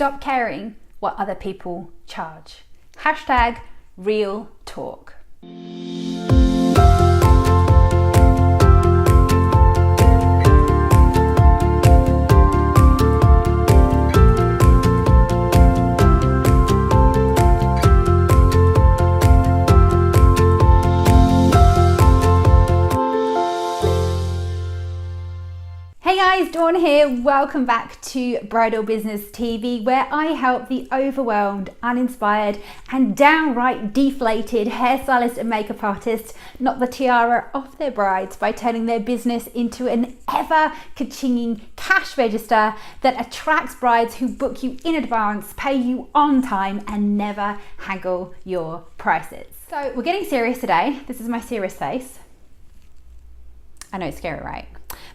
Stop caring what other people charge. Hashtag real talk. Hey guys, Dawn here. Welcome back to Bridal Business TV, where I help the overwhelmed, uninspired, and downright deflated hairstylists and makeup artists knock the tiara off their brides by turning their business into an ever ka-chinging cash register that attracts brides who book you in advance, pay you on time, and never haggle your prices. So we're getting serious today. This is my serious face. I know it's scary, right?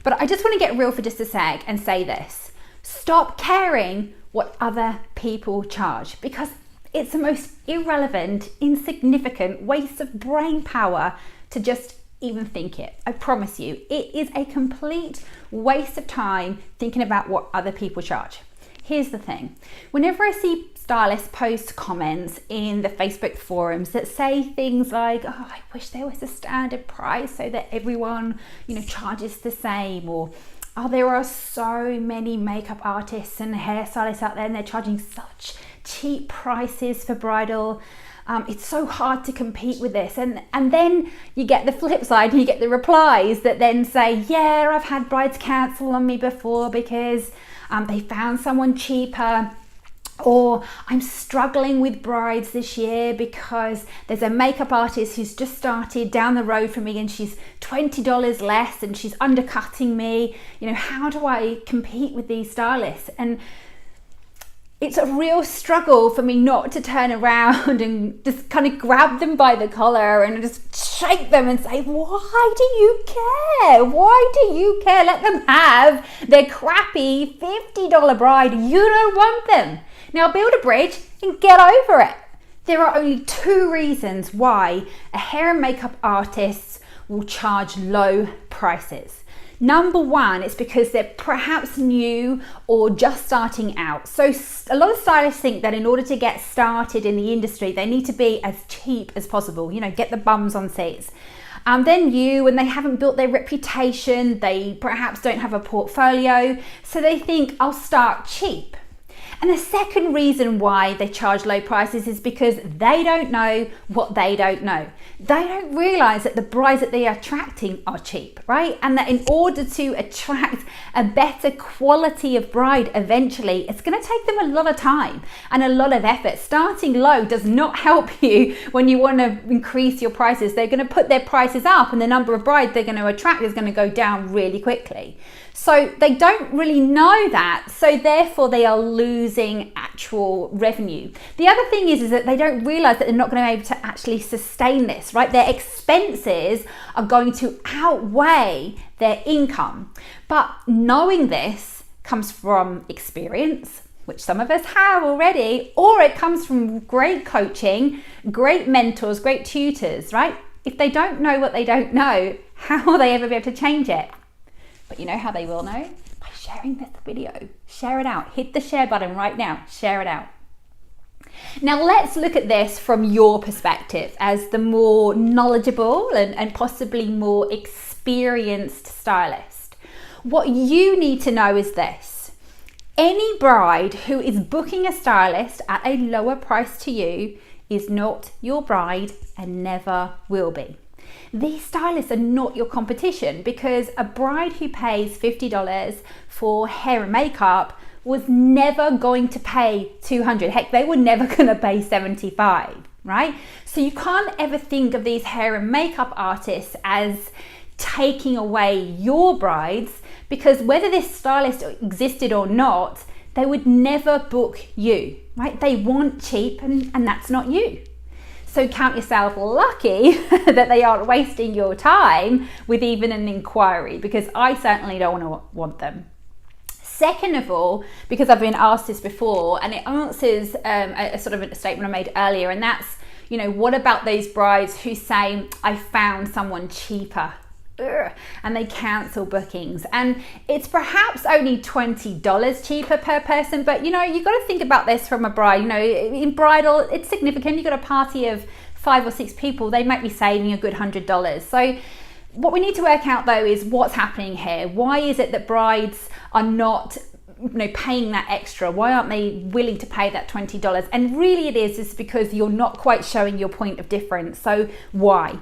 But I just want to get real for just a sec and say this. Stop caring what other people charge, because it's the most irrelevant, insignificant waste of brain power to just even think it. I promise you, it is a complete waste of time thinking about what other people charge. Here's the thing. Whenever I see stylists post comments in the Facebook forums that say things like, oh, I wish there was a standard price so that everyone, charges the same, or oh, there are so many makeup artists and hairstylists out there and they're charging such cheap prices for bridal. It's so hard to compete with this. And then you get the flip side and you get the replies that then say, yeah, I've had brides cancel on me before because they found someone cheaper. Or I'm struggling with brides this year because there's a makeup artist who's just started down the road from me and she's $20 less and she's undercutting me. How do I compete with these stylists? And it's a real struggle for me not to turn around and just kind of grab them by the collar and just shake them and say, why do you care? Why do you care? Let them have their crappy $50 bride. You don't want them. Now build a bridge and get over it. There are only two reasons why a hair and makeup artist will charge low prices. Number one, it's because they're perhaps new or just starting out. So a lot of stylists think that in order to get started in the industry, they need to be as cheap as possible, get the bums on seats. They're new and they haven't built their reputation. They perhaps don't have a portfolio. So they think, I'll start cheap. And the second reason why they charge low prices is because they don't know what they don't know. They don't realize that the brides that they are attracting are cheap, right? And that in order to attract a better quality of bride eventually, it's going to take them a lot of time and a lot of effort. Starting low does not help you when you want to increase your prices. They're going to put their prices up and the number of brides they're going to attract is going to go down really quickly. So they don't really know that, so therefore they are losing actual revenue. The other thing is that they don't realize that they're not going to be able to actually sustain this, right? Their expenses are going to outweigh their income. But knowing this comes from experience, which some of us have already, or it comes from great coaching, great mentors, great tutors, right? If they don't know what they don't know, how will they ever be able to change it? But you know how they will know? By sharing this video. Share it out. Hit the share button right now. Share it out. Now let's look at this from your perspective as the more knowledgeable and possibly more experienced stylist. What you need to know is this. Any bride who is booking a stylist at a lower price to you is not your bride and never will be. These stylists are not your competition, because a bride who pays $50 for hair and makeup was never going to pay $200. Heck, they were never going to pay $75, right? So you can't ever think of these hair and makeup artists as taking away your brides, because whether this stylist existed or not, they would never book you, right? They want cheap and that's not you. So count yourself lucky that they aren't wasting your time with even an inquiry, because I certainly don't want them. Second of all, because I've been asked this before, and it answers a sort of a statement I made earlier, and that's, what about those brides who say, I found someone cheaper and they cancel bookings. And it's perhaps only $20 cheaper per person, but you got to think about this from a bride. In bridal, it's significant. You've got a party of 5 or 6 people, they might be saving a good $100. So what we need to work out though is what's happening here. Why is it that brides are not paying that extra? Why aren't they willing to pay that $20? And really it is because you're not quite showing your point of difference. So why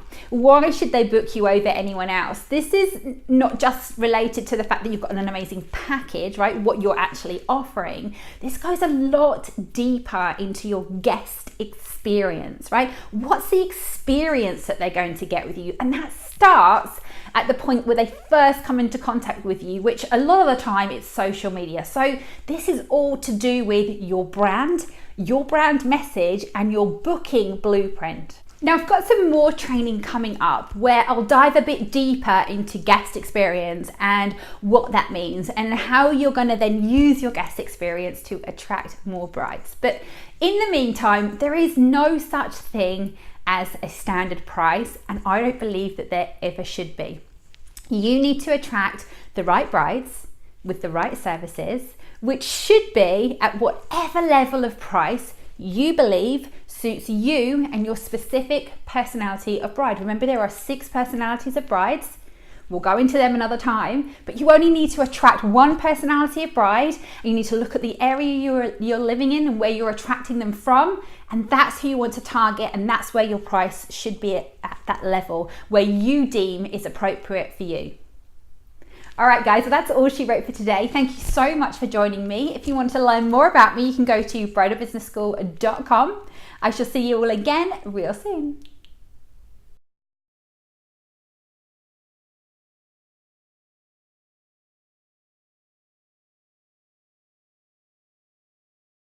should they book you over anyone else? This is not just related to the fact that you've got an amazing package, right? What you're actually offering. This goes a lot deeper into your guest experience, right? What's the experience that they're going to get with you? And that starts at the point where they first come into contact with you, which a lot of the time it's social media. So this is all to do with your brand message, and your booking blueprint. Now I've got some more training coming up where I'll dive a bit deeper into guest experience and what that means and how you're going to then use your guest experience to attract more brides. But in the meantime, there is no such thing as a standard price, and I don't believe that there ever should be. You need to attract the right brides with the right services, which should be at whatever level of price you believe suits you and your specific personality of bride. Remember, there are 6 personalities of brides. We'll go into them another time, but you only need to attract one personality of bride, and you need to look at the area you're living in and where you're attracting them from, and that's who you want to target, and that's where your price should be at that level where you deem is appropriate for you. All right, guys, so that's all she wrote for today. Thank you so much for joining me. If you want to learn more about me, you can go to bridalbusinessschool.com. I shall see you all again real soon.